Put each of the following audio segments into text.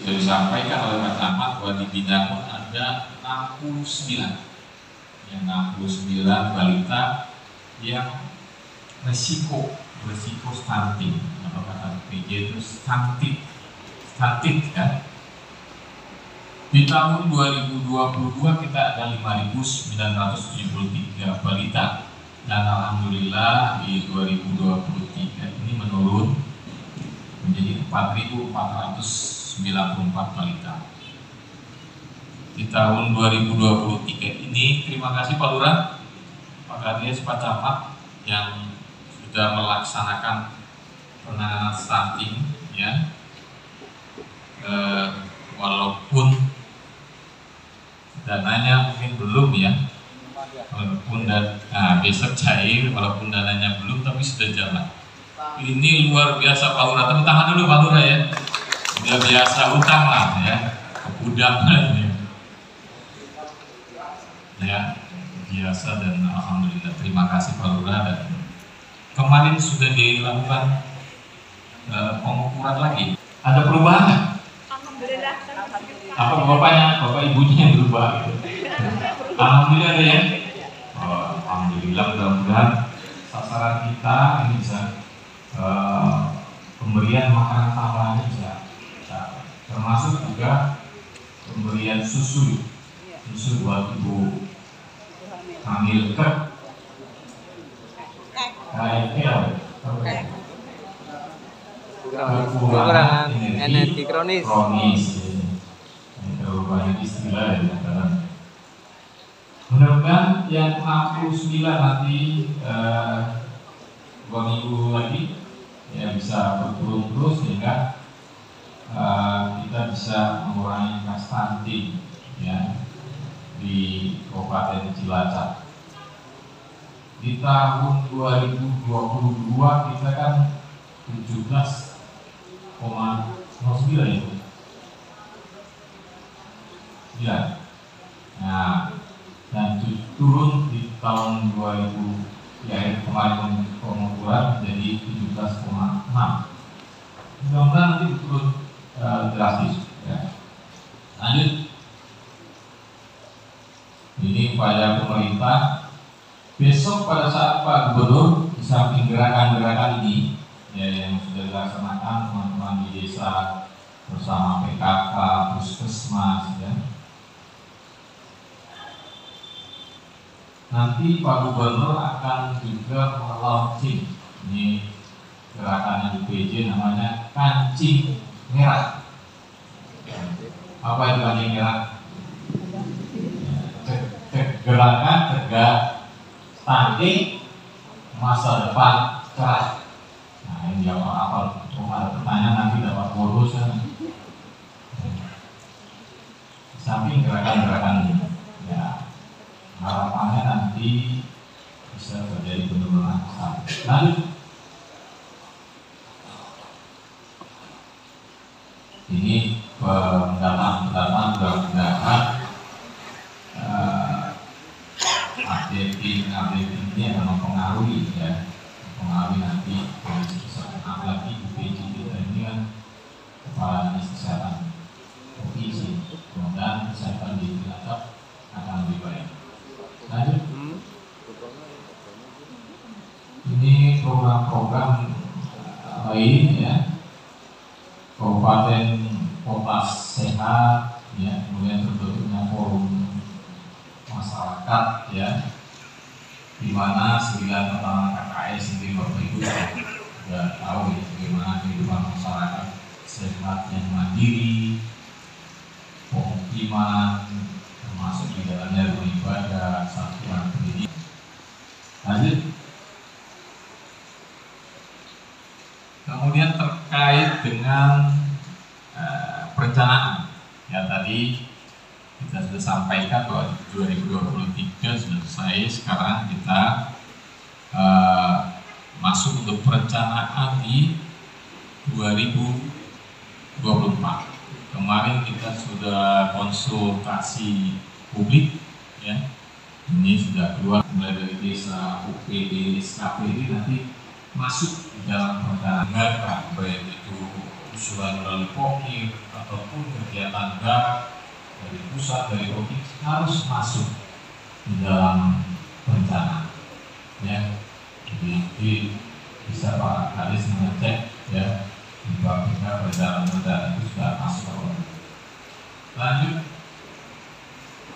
Sudah disampaikan oleh Pak Camat bahwa di Binangun ada 69 balita yang resiko stunting, atau kata PJ itu stunting ya. Di tahun 2022 kita ada 5.973 balita, dan alhamdulillah di 2023 ini menurun menjadi 4.494 balita. Di tahun 2023 ini, terima kasih Pak Lurah, Pak Kades, Pak Camat yang sudah melaksanakan penanganan stunting ya. Walaupun dananya mungkin belum ya, besok cair, walaupun dananya belum, tapi sudah jalan. Ini luar biasa Pak Lurah, tepuk tangan dulu Pak Lurah ya. Sudah biasa utang lah ya, kebudangan ya, biasa. Dan alhamdulillah, terima kasih Pak Lurah. Dan kemarin sudah dilakukan pengukuran lagi. Ada perubahan? Alhamdulillah. Apa bapak ibunya yang berubah gitu? Alhamdulillah ada ya. Alhamdulillah, mudah-mudahan sasaran kita ini bisa pemberian makanan tambahan bisa, termasuk juga pemberian susu buat ibu hamil kekurangan energi kronis. Banyak istilah ya. Mudah-mudahan yang 69 nanti 2 minggu lagi ya bisa berturun terus, sehingga kita bisa mengurangi angka stunting ya di Kabupaten Cilacap. Di tahun 2022 kita kan 17,09 itu. Ya. Nah, dan turun di tahun 2000 ya kemarin pengukuran jadi 17,6. Mudah-mudahan nanti turun drastis ya. Lanjut. Ini upaya pemerintah. Besok pada saat Pak Gubernur di samping gerakan-gerakan ini ya yang sudah dilaksanakan teman-teman di desa bersama PKK, Puskesmas ya. Nanti Pak Gubernur akan juga melaunching ini gerakan yang di PJ namanya kancing merah. Apa itu kancing merah? Gerakan cegah stunting masa depan cerah. Nah ini apa? Ada pertanyaan nanti dapat bonus ya. Samping gerakan-gerakan ini ya, harapannya nanti bisa terjadi penurunan stunting. Lanjut. Ini pendataan mudah-mudahan updating ini akan mempengaruhi ya, mempengaruhi nanti kondisi kesehatan. Apalagi UPJ kita ini kan kepala dinas kesehatan provinsi, mudah-mudahan kesehatan di Cilacap akan lebih baik. Lanjut. Ini program-program lain ya, Kabupaten Kota Sehat ya, kemudian terbentuknya forum masyarakat ya, di mana 9 pertama KKS sendiri Bapak Ibu sudah tahu ya bagaimana kehidupan masyarakat sehat yang mandiri, pemukiman, termasuk di dalamnya rumah ibadah, satuan pendidikan. Lanjut. Kemudian terkait dengan perencanaan ya, tadi kita sudah sampaikan bahwa 2023 sudah selesai. Sekarang kita masuk untuk perencanaan di 2024. Kemarin kita sudah konsultasi publik ya. Ini sudah keluar mulai dari desa, UPD, SKP ini nanti masuk di dalam perencanaan, baik itu usulan melalui POKIR ataupun kegiatan dari pusat, dari provinsi harus masuk di dalam rencana, ya. Jadi bisa Pak Kadis mengecek, ya, apabila rencana itu sudah masuk. Lanjut,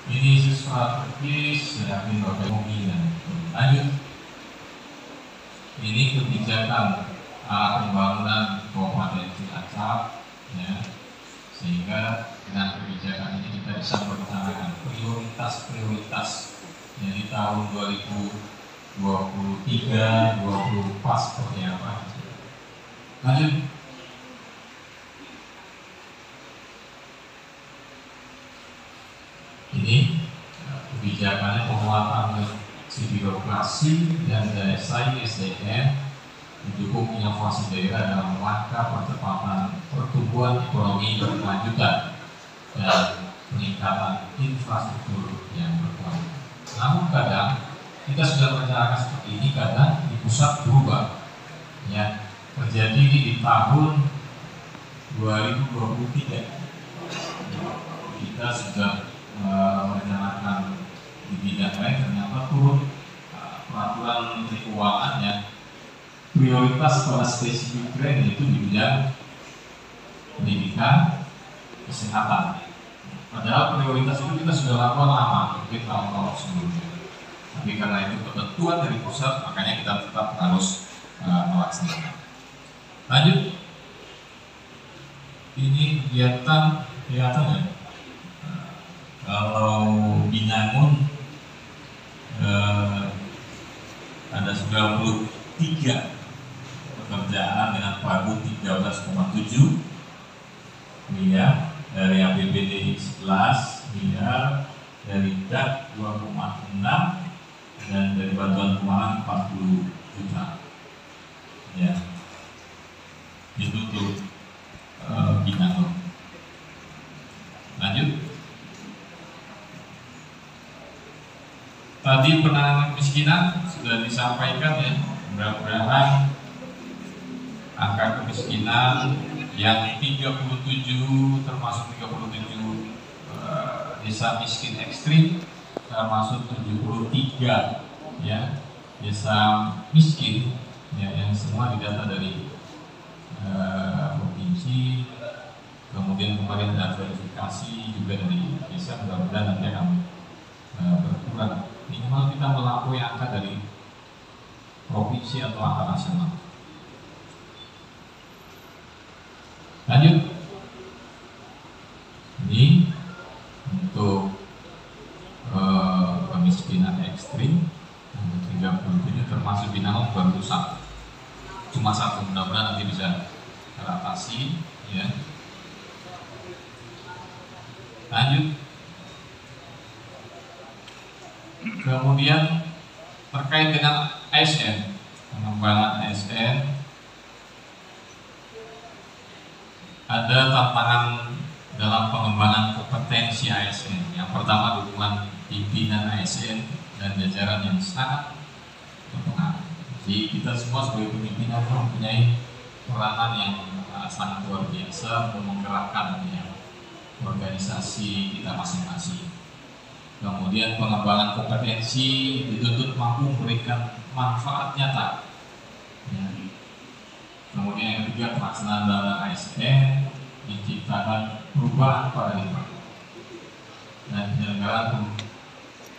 ini strategis dari ekonomi dan lanjut. Ini kebijakan pembangunan Kabupaten Cilacap, ya, sehingga dengan kebijakan ini kita bisa merencanakan prioritas yang di tahun 2023-2024 seperti apa. Lanjut. Ini kebijakannya penguatan birokrasi dan daya saing SDM, mendukung inovasi daerah dalam rangka percepatan pertumbuhan ekonomi berkelanjutan dan peningkatan infrastruktur yang berkualitas. Namun kadang kita sudah merencanakan seperti ini, kadang di pusat berubah, ya. Terjadi di tahun 2023 kita sudah merencanakan di bidang lain, ternyata turun peraturan Menteri Keuangan, ya, prioritas pada spesifik grant itu di bidang pendidikan, kesehatan. Padahal prioritas itu kita sudah lakukan lama, mungkin tahun-tahun sebelumnya. Tapi karena itu ketentuan dari pusat, makanya kita tetap harus melaksanakan. Lanjut, ini kegiatan ya. Kalau Binangun ada 93 pekerjaan dengan pagu 13,7 miliar, dari APBD 11 miliar, dari DAP 2,6, dan dari bantuan keuangan 40 juta, ya. Itu untuk Binangun. Lanjut. Tadi penanganan kemiskinan sudah disampaikan, ya. Mudah-mudahan angka kemiskinan yang 37 termasuk 37 desa miskin ekstrim, termasuk 73, ya, desa miskin, ya, yang semua didata dari provinsi. Kemudian kemarin ada verifikasi juga dari desa, mudah-mudahan nanti akan berkurang. Minimal kita melampaui angka dari provinsi atau angka nasional. Lanjut. Ini untuk kemiskinan ekstrim 37 termasuk Binangun baru satu. Cuma satu, mudah-mudahan nanti bisa teratasi, ya. Lanjut. Kemudian terkait dengan ASN, pengembangan ASN, ada tantangan dalam pengembangan kompetensi ASN. Yang pertama, dukungan pimpinan ASN dan jajaran yang sangat berpengaruh. Jadi kita semua sebagai pimpinan mempunyai peranan yang sangat luar biasa untuk menggerakkan, ya, organisasi kita masing-masing. Kemudian pengembangan kompetensi dituntut mampu memberikan manfaat nyata, ya. Kemudian yang ketiga, pelaksanaan dalam ASN menciptakan perubahan paradigma dan penyelenggaraan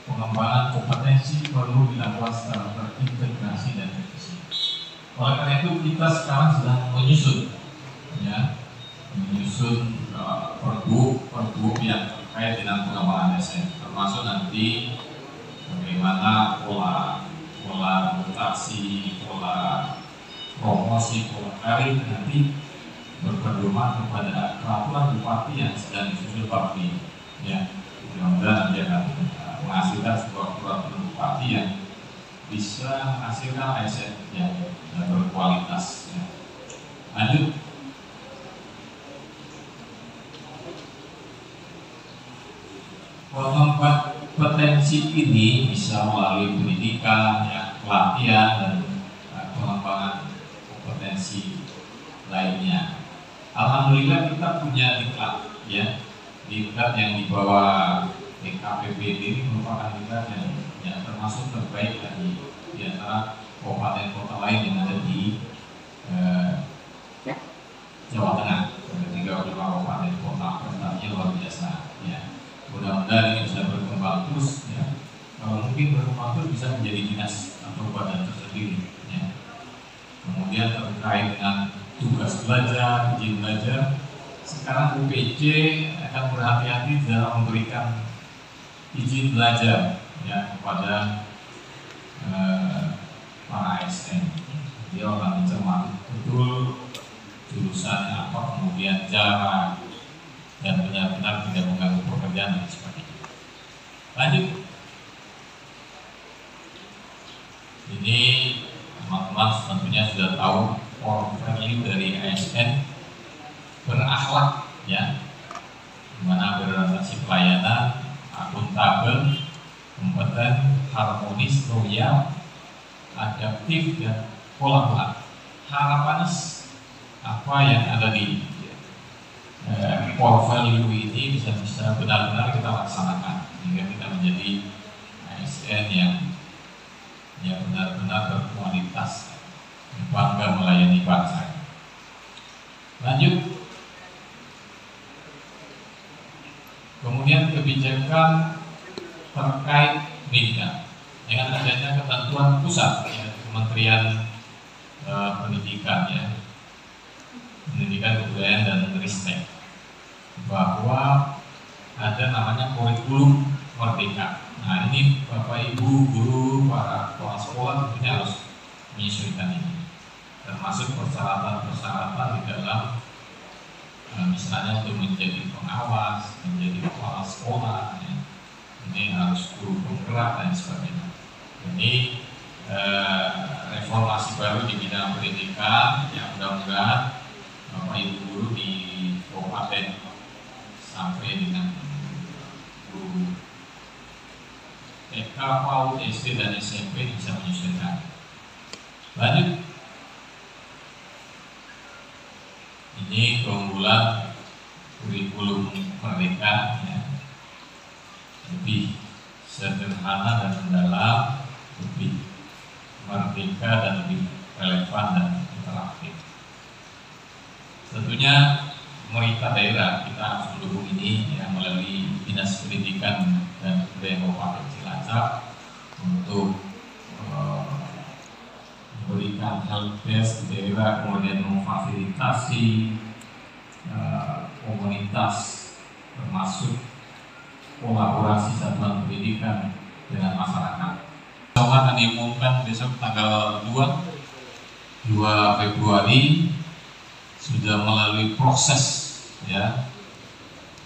pengembangan kompetensi perlu dilakukan secara terintegrasi dan efisien. Oleh karena itu kita sekarang sedang menyusun, ya, pergub yang terkait dengan pengembangan ASN, termasuk nanti bagaimana pola mutasi, pola promosi, pola karir nanti berpedoman kepada peraturan bupati yang sedang disusun Bapti, ya. Mudah-mudahan nanti akan menghasilkan sebuah peraturan bupati yang bisa menghasilkan ASN yang berkualitas, ya. Lanjut. Pengembangan potensi ini bisa melalui pendidikan, ya, pelatihan, dan pengembangan kompetensi lainnya. Alhamdulillah kita punya diklat, ya, tingkat yang di bawah TKPBD ini merupakan tingkat yang termasuk terbaik di antara kabupaten kota lain yang ada di Jawa Tengah. Ketiga kabupaten kota prestasinya luar biasa. Ya, mudah-mudahan ini bisa berkembang terus. Ya, kalau mungkin berkembang terus bisa menjadi dinas atau badan tersendiri. Ya. Kemudian terkait dengan tugas belajar, izin belajar, sekarang UPJ akan berhati-hati dalam memberikan izin belajar ya kepada para ASN. Dia akan mencermati betul jurusannya apa, kemudian jarak, dan benar-benar tidak mengganggu pekerjaan dan sebagainya. Lanjut. Ini teman-teman tentunya sudah tahu core value dari ASN berakhlak, ya, dimana berorientasi pelayanan, akuntabel, kompeten, harmonis, loyal, adaptif, dan kolaboratif. Harapannya apa yang ada di core value ini bisa benar-benar kita laksanakan hingga kita menjadi ASN yang benar-benar berkualitas, bangga melayani bangsa. Lanjut. Kemudian kebijakan terkait pendidikan dengan adanya ketentuan pusat ya, Kementerian Pendidikan ya, Pendidikan, Kebudayaan dan Ristek, bahwa ada namanya kurikulum merdeka. Nah, ini Bapak Ibu guru, para kepala sekolah tentunya harus menyesuaikan ini, termasuk persyaratan-persyaratan di dalam misalnya untuk menjadi pengawas, menjadi kepala sekolah, ya. Ini harus guru penggerak dan sebagainya. Ini reformasi baru di bidang pendidikan yang mudah-mudahan Bapak Ibu guru di kabupaten sampai dengan guru TK, PAUD, SD dan SMP bisa menyesuaikan. Lanjut. Ini keunggulan kurikulum merdeka ya. Lebih sederhana dan mendalam, lebih merdeka dan lebih relevan dan interaktif. Tentunya pemerintah daerah kita harus mendukung ini ya, melalui Dinas Pendidikan dan Kebudayaan Kabupaten Cilacap untuk memberikan helpdesk di daerah, kemudian memfasilitasi komunitas, termasuk kolaborasi satuan pendidikan dengan masyarakat. Insya akan diumumkan besok tanggal 2 Februari, sudah melalui proses ya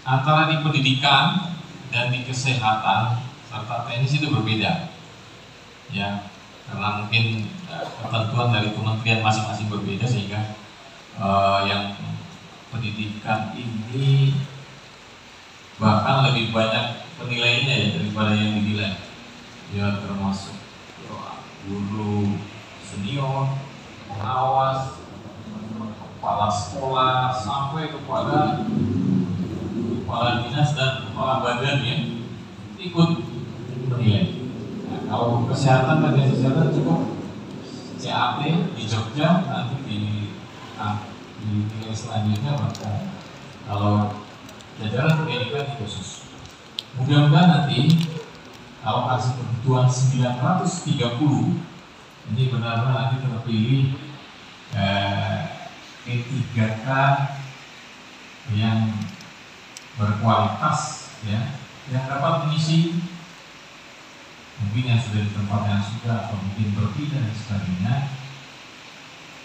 antara di pendidikan dan di kesehatan serta teknis itu berbeda ya, karena mungkin ketentuan dari kementerian masing-masing berbeda, sehingga yang pendidikan ini bahkan lebih banyak penilaiannya ya daripada yang dinilai ya, termasuk guru senior, pengawas, kepala sekolah, sampai kepada kepala dinas dan kepala badan yang ikut menilai. Nah, kalau kesehatan, bagian kesehatan cukup CAT di Jogja, nanti di nilai selanjutnya maka kalau jajaran pendidikan khusus. Mudah-mudahan nanti alokasi kebutuhan 930 ini benar-benar nanti terpilih E3K yang berkualitas ya, yang dapat mengisi mungkin yang sudah di tempat yang sudah atau mungkin berpindah dan sebagainya,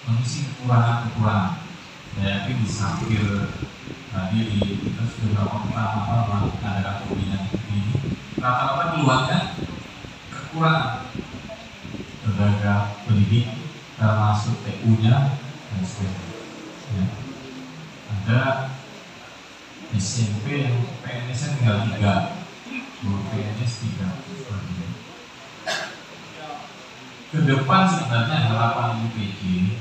mengisi kekurangan-kekurangan. Saya yakin di samping tadi kita sudah melakukan ada pembinaan ini, rata-rata keluarnya kekurangan tenaga pendidik, termasuk TU-nya dan sebagainya. Ya. Ada SMP yang PNS-nya tinggal 3, guru PNS 3. Ke depan sebenarnya harapan UPJ,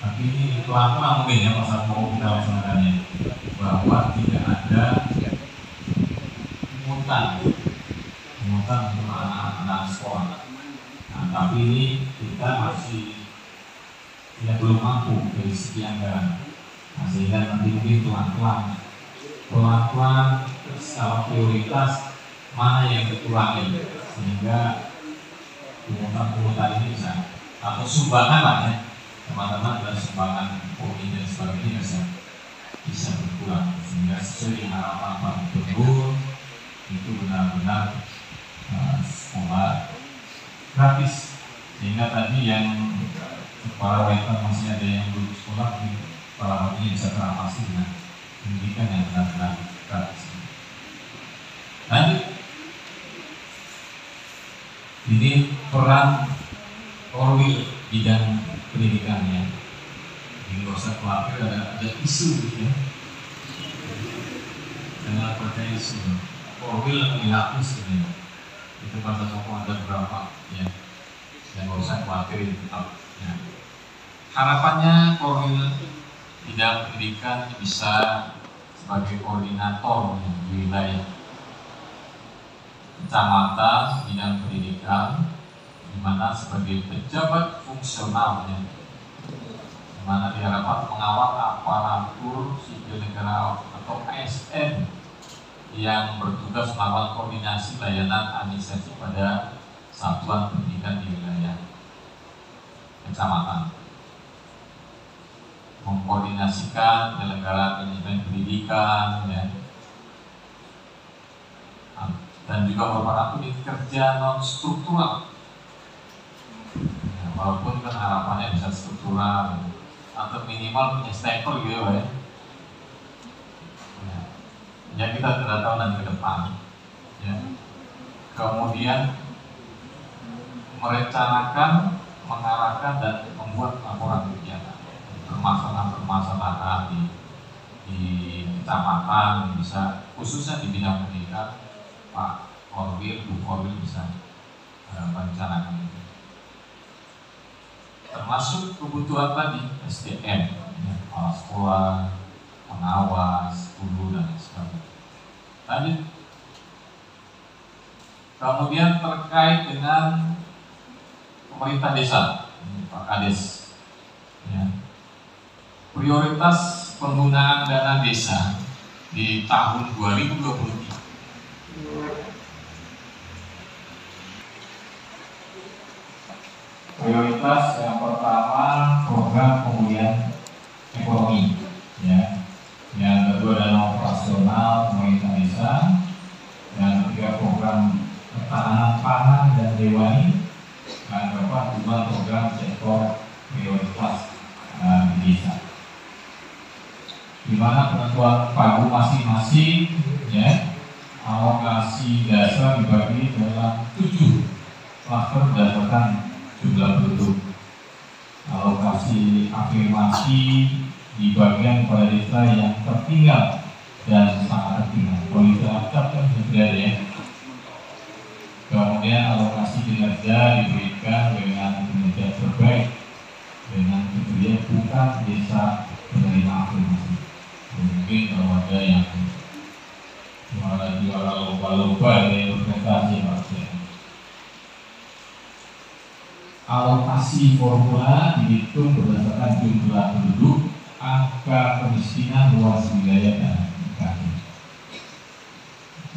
tapi ini pelan-pelan mungkin ya masa mau kita laksanakannya, bahwa tidak ada lanjutan untuk anak-anak sekolah. Nah, tapi ini kita masih belum mampu dari segi anggaran. Nah, sehingga nanti mungkin pelan-pelan skala prioritas mana yang dikurangi, sehingga pungutan ini bisa, atau sumbangan lah ya teman-teman, dan sumbangan poin dan sebagainya bisa berkurang, sehingga sesuai dengan harapan Pak Gubernur itu benar-benar sekolah gratis. Sehingga tadi yang para wanita masih ada yang belum sekolah, para wanita bisa teratasi dengan pendidikan yang benar-benar gratis. Lanjut, ini peran Korwil bidang pendidikannya. Ini nggak usah khawatir ada isu gitu ya. Jangan percaya isu. Korwil dihapus ini. Itu pada sokong ada berapa ya. Dan nggak usah khawatir tetap. Ya. Harapannya Korwil bidang pendidikan bisa sebagai koordinator di wilayah kecamatan bidang pendidikan, di mana sebagai pejabat fungsionalnya, di mana diharapkan mengawal aparatur sipil negara atau ASN yang bertugas melakukan koordinasi layanan administrasi pada satuan pendidikan di wilayah kecamatan, mengkoordinasikan penyelenggaraan manajemen pendidikan ya, dan juga merupakan unit kerja non struktural. Ya, walaupun kan harapannya bisa struktural atau minimal punya stakeholder gitu ya. Ya kita tidak tahu nanti ke depan. Ya. Kemudian merencanakan, mengarahkan dan membuat laporan kegiatan permasalahan di kecamatan, bisa khususnya di bidang pendidikan. Pak Korwil, Bu Korwil bisa merencanakan itu. Termasuk kebutuhan tadi SDM, ya, kepala sekolah, pengawas, guru dan sebagainya. Lanjut. Kemudian terkait dengan pemerintah desa, Pak Kades, ya. Prioritas penggunaan dana desa di tahun 2023. Prioritas yang pertama program pemulihan ekonomi, ya. Yang kedua adalah operasional pemerintah desa. Yang ketiga program ketahanan pangan dan hewani. Yang keempat program sektor prioritas di desa. Di mana penentuan pagu masing-masing, ya, alokasi dasar dibagi dalam 7 klaster berdasarkan jumlah penduduk. Alokasi afirmasi di bagian pada desa yang tertinggal dan sangat tertinggal. Kalau itu acap kan sudah ya. Kemudian alokasi kinerja diberikan dengan kinerja terbaik dengan tujuan bukan desa penerima afirmasi. Mungkin kalau ada yang juara lomba-lomba dari prestasi maksudnya. Alokasi formula dihitung berdasarkan jumlah penduduk, angka kemiskinan, luas wilayah dan indikasi.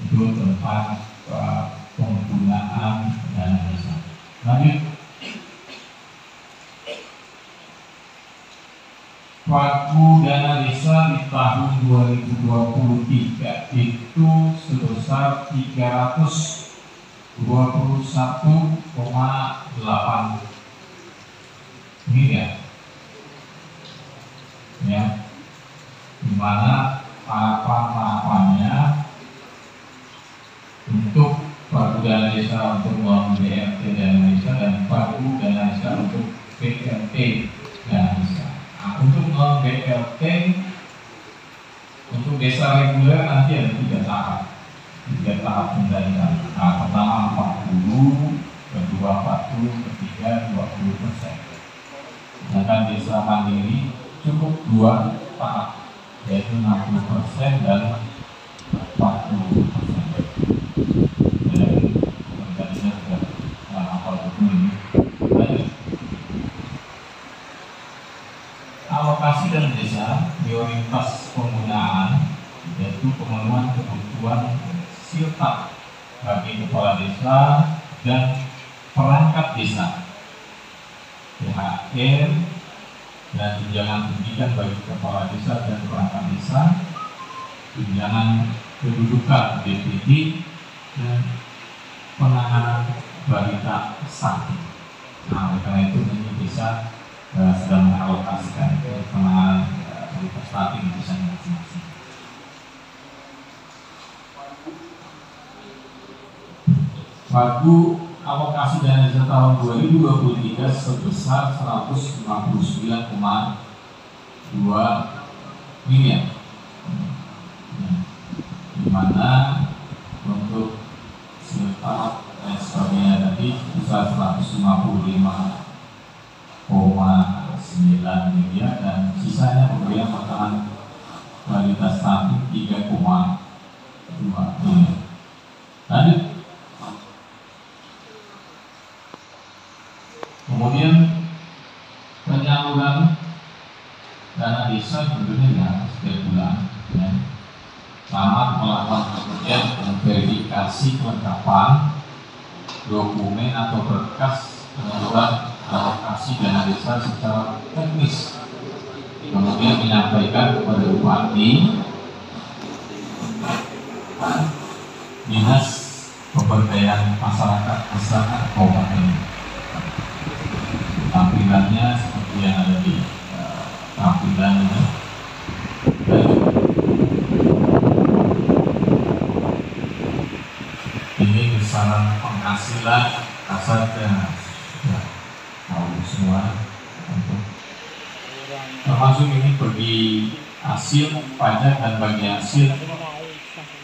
Itu tentang penggunaan dana desa. Lanjut. Pagu dana desa di tahun 2023 itu sebesar 321,8 miliar, ya, dimana tahapan-tahapannya untuk pagu dana desa untuk membangun BRT dana desa dan pagu dana desa untuk BRT dana desa. Nah, untuk non BLT untuk desa reguler nanti ada 3 tahap pencairan. Nah, pertama 40, kedua 40, ketiga 20%. Sedangkan desa mandiri cukup 2 tahap, yaitu 60% dan 40%. Dari yaitu pemenuhan kebutuhan siltap bagi kepala desa dan perangkat desa, THR dan tunjangan pendidikan bagi kepala desa dan perangkat desa, tunjangan kedudukan DPD dan penanganan balita sakit. Nah, oleh karena itu ini bisa sedang mengalokasikan penanganan balita sakit di desa masing-masing. Pagu alokasi dana desa tahun 2023 sebesar 159,2 miliar, di mana untuk siltap dan sebagainya tadi sebesar 155,9 miliar dan sisanya pemberian makanan balita stunting 3,2 miliar. Lanjut. Kemudian penyaluran dana desa tentunya ya setiap bulan ya. Camat melakukan pengujian dan verifikasi kelengkapan dokumen atau berkas penyaluran alokasi dana desa secara teknis, kemudian menyampaikan kepada bupati, dinas pemberdayaan masyarakat masyarakat kabupaten. Tampilannya seperti yang ada di tampilan ini. Ini besaran penghasilan kasarnya ya, tahu semua untuk termasuk ini bagi hasil pajak dan bagi hasil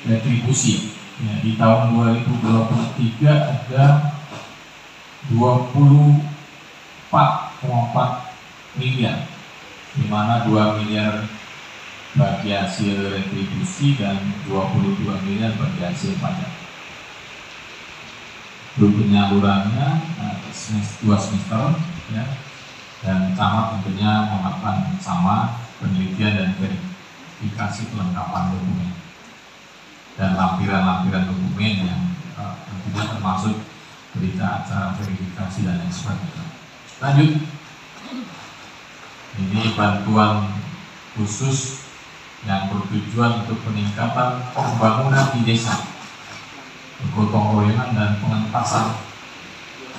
retribusi ya, di tahun 2023 ada 24,4 miliar, di mana 2 miliar bagi hasil retribusi dan 22 miliar bagi hasil pajak. Untuk penyalurannya 2 semester ya, dan camat tentunya melakukan sama penelitian dan verifikasi kelengkapan dokumen dan lampiran-lampiran dokumen yang tentunya termasuk berita acara verifikasi dan lain sebagainya. Lanjut, ini bantuan khusus yang bertujuan untuk peningkatan pembangunan di desa, gotong royongan dan pengentasan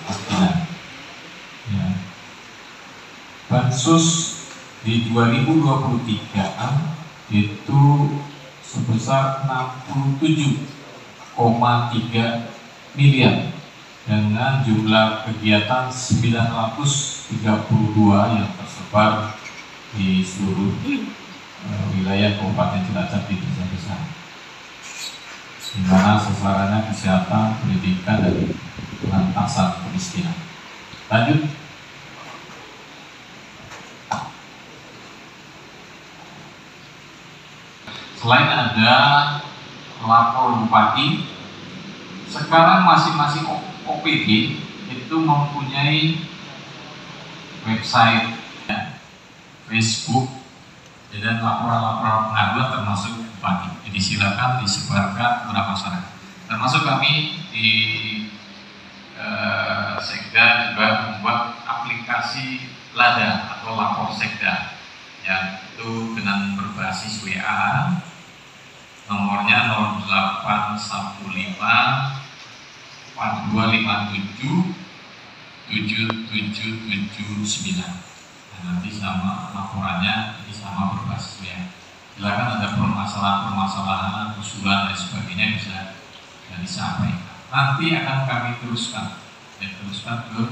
kemiskinan. Ya. Bansos di 2023 itu sebesar 67,3 miliar dengan jumlah kegiatan 932 yang tersebar di seluruh wilayah Kabupaten Cilacap di desa-desa, di mana sasarannya kesehatan, pendidikan, dan pengentasan kemiskinan. Lanjut. Selain ada lapor bupati, sekarang masing-masing OPD itu mempunyai website, ya, Facebook, dan laporan-laporan pengaduan termasuk bupati. Jadi silakan disebarkan kepada masyarakat. Termasuk kami di Sekda juga membuat aplikasi Lada atau lapor Sekda, yang itu dengan berbasis WA, nomornya 0815 4257 7779. Nanti sama laporannya ini sama berbasis WA. Silakan ada permasalahan-permasalahan, usulan dan sebagainya bisa disampaikan. Nanti akan kami teruskan ke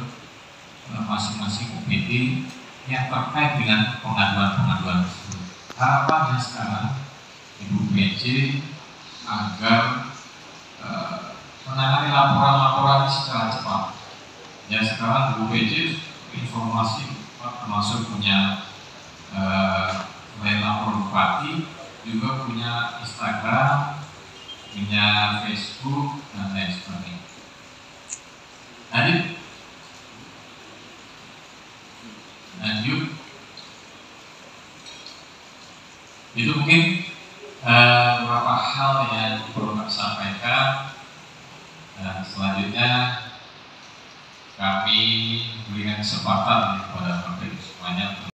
masing-masing OPD yang terkait dengan pengaduan-pengaduan tersebut. Harapannya sekarang Ibu PJ agar menangani laporan-laporan secara cepat. Ya, sekarang Ibu PJ informasi termasuk punya selain lapor bupati juga punya Instagram, punya Facebook dan lain sebagainya. Lanjut. Itu mungkin beberapa hal yang perlu kami sampaikan, dan selanjutnya kami berikan kesempatan kepada Bapak Ibu semuanya